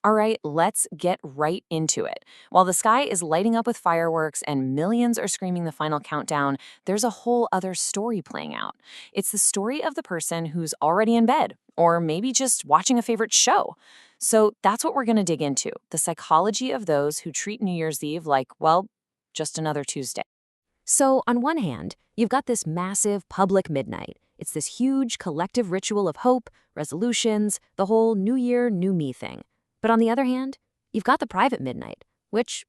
All right, let's get right into it. While the sky is lighting up with fireworks and millions are screaming the final countdown, there's a whole other story playing out. It's the story of the person who's already in bed, or maybe just watching a favorite show. So that's what we're going to dig into, the psychology of those who treat New Year's Eve like, well, just another Tuesday. So, on one hand, you've got this massive public midnight. It's this huge collective ritual of hope, resolutions, the whole New Year, New Me thing. But on the other hand, you've got the private midnight, which,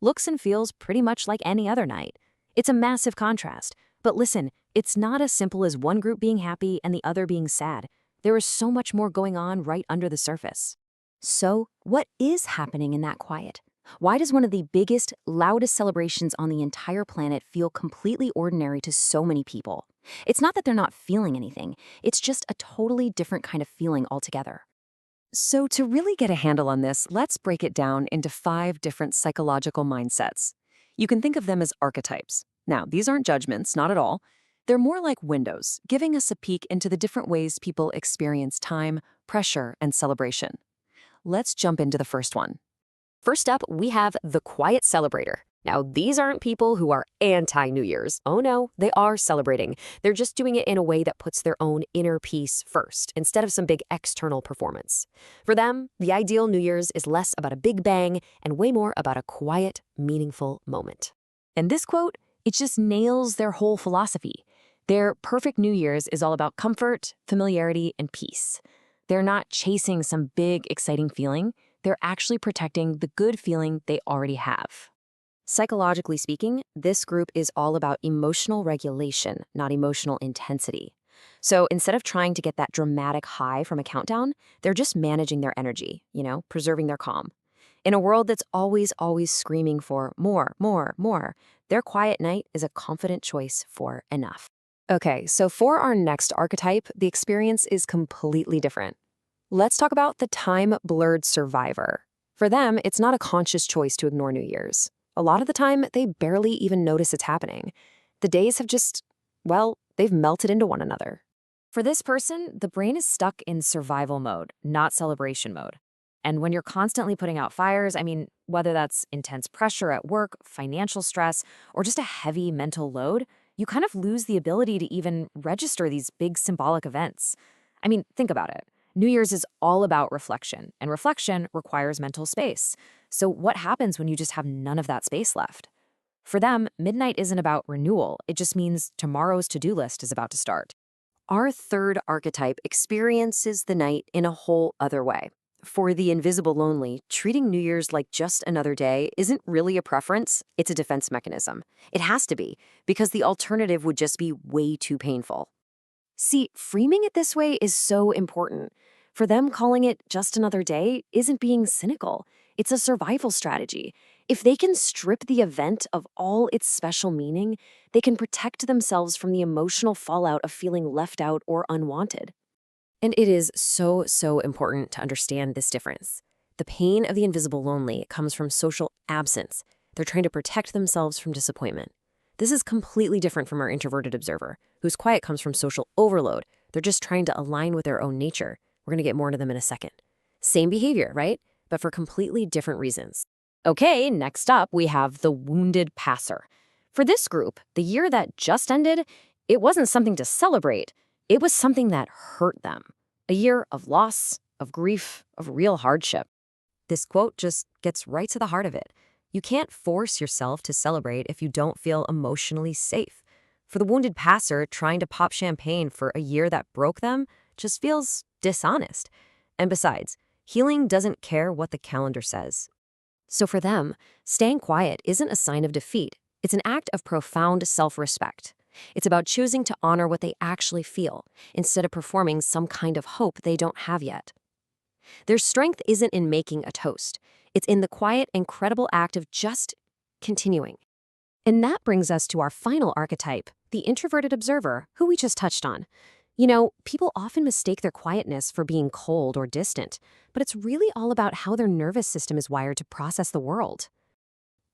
looks and feels pretty much like any other night. It's a massive contrast. But listen, it's not as simple as one group being happy and the other being sad. There is so much more going on right under the surface. So, what is happening in that quiet? Why does one of the biggest, loudest celebrations on the entire planet feel completely ordinary to so many people? It's not that they're not feeling anything, it's just a totally different kind of feeling altogether. So, to really get a handle on this, let's break it down into 5 different psychological mindsets. You can think of them as archetypes. Now, these aren't judgments, not at all. They're more like windows, giving us a peek into the different ways people experience time, pressure, and celebration. Let's jump into the first one. First up, we have the Quiet Celebrator. Now, these aren't people who are anti-New Year's. Oh no, they are celebrating. They're just doing it in a way that puts their own inner peace first, instead of some big external performance. For them, the ideal New Year's is less about a big bang and way more about a quiet, meaningful moment. And this quote, it just nails their whole philosophy. Their perfect New Year's is all about comfort, familiarity, and peace. They're not chasing some big, exciting feeling. They're actually protecting the good feeling they already have. Psychologically speaking, this group is all about emotional regulation, not emotional intensity. So instead of trying to get that dramatic high from a countdown, they're just managing their energy, preserving their calm. In a world that's always screaming for more, more, more, their quiet night is a confident choice for enough. Okay, so for our next archetype, the experience is completely different. Let's talk about the time-blurred survivor. For them, it's not a conscious choice to ignore New Year's. A lot of the time, they barely even notice it's happening. The days have just, they've melted into one another. For this person, the brain is stuck in survival mode, not celebration mode. And when you're constantly putting out fires, whether that's intense pressure at work, financial stress, or just a heavy mental load, you kind of lose the ability to even register these big symbolic events. Think about it. New Year's is all about reflection, and reflection requires mental space. So what happens when you just have none of that space left? For them, midnight isn't about renewal. It just means tomorrow's to-do list is about to start. Our third archetype experiences the night in a whole other way. For the invisible lonely, treating New Year's like just another day isn't really a preference, it's a defense mechanism. It has to be, because the alternative would just be way too painful. See, framing it this way is so important. For them, calling it just another day isn't being cynical. It's a survival strategy. If they can strip the event of all its special meaning, they can protect themselves from the emotional fallout of feeling left out or unwanted. And it is so important to understand this difference. The pain of the invisible lonely comes from social absence. They're trying to protect themselves from disappointment. This is completely different from our introverted observer, whose quiet comes from social overload. They're just trying to align with their own nature. We're going to get more into them in a second. Same behavior, right? But for completely different reasons. Okay, next up, we have the wounded passer. For this group, the year that just ended, it wasn't something to celebrate. It was something that hurt them. A year of loss, of grief, of real hardship. This quote just gets right to the heart of it. You can't force yourself to celebrate if you don't feel emotionally safe. For the wounded passer, trying to pop champagne for a year that broke them just feels dishonest. And besides, healing doesn't care what the calendar says. So for them, staying quiet isn't a sign of defeat. It's an act of profound self-respect. It's about choosing to honor what they actually feel, instead of performing some kind of hope they don't have yet. Their strength isn't in making a toast. It's in the quiet, incredible act of just continuing. And that brings us to our final archetype, the introverted observer, who we just touched on. People often mistake their quietness for being cold or distant, but it's really all about how their nervous system is wired to process the world.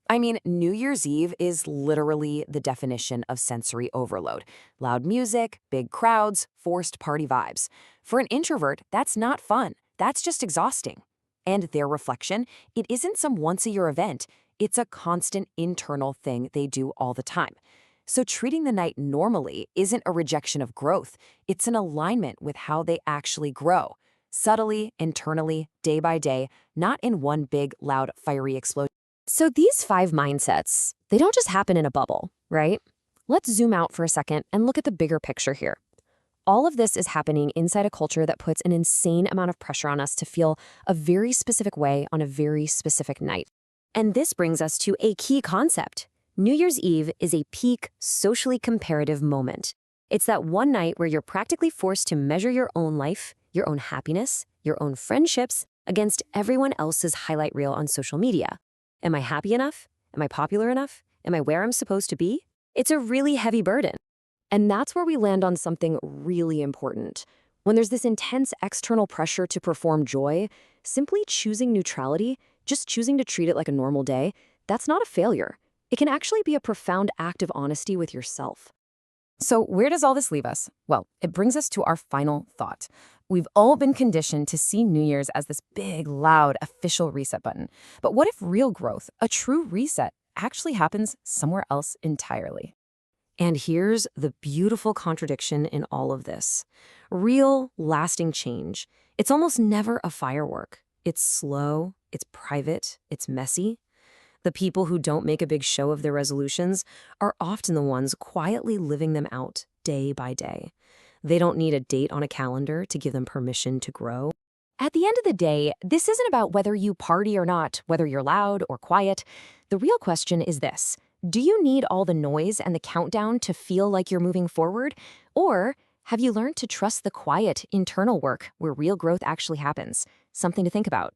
New Year's Eve is literally the definition of sensory overload. Loud music, big crowds, forced party vibes. For an introvert, that's not fun. That's just exhausting. And their reflection, it isn't some once-a-year event. It's a constant internal thing they do all the time. So treating the night normally isn't a rejection of growth. It's an alignment with how they actually grow. Subtly, internally, day by day, not in one big, loud, fiery explosion. So these 5 mindsets, they don't just happen in a bubble, right? Let's zoom out for a second and look at the bigger picture here. All of this is happening inside a culture that puts an insane amount of pressure on us to feel a very specific way on a very specific night. And this brings us to a key concept. New Year's Eve is a peak, socially comparative moment. It's that one night where you're practically forced to measure your own life, your own happiness, your own friendships against everyone else's highlight reel on social media. Am I happy enough? Am I popular enough? Am I where I'm supposed to be? It's a really heavy burden. And that's where we land on something really important. When there's this intense external pressure to perform joy, simply choosing neutrality, just choosing to treat it like a normal day, that's not a failure. It can actually be a profound act of honesty with yourself. So where does all this leave us? Well, it brings us to our final thought. We've all been conditioned to see New Year's as this big, loud, official reset button. But what if real growth, a true reset, actually happens somewhere else entirely? And here's the beautiful contradiction in all of this. Real, lasting change. It's almost never a firework. It's slow, it's private, it's messy. The people who don't make a big show of their resolutions are often the ones quietly living them out day by day. They don't need a date on a calendar to give them permission to grow. At the end of the day, this isn't about whether you party or not, whether you're loud or quiet. The real question is this. Do you need all the noise and the countdown to feel like you're moving forward? Or have you learned to trust the quiet, internal work where real growth actually happens? Something to think about.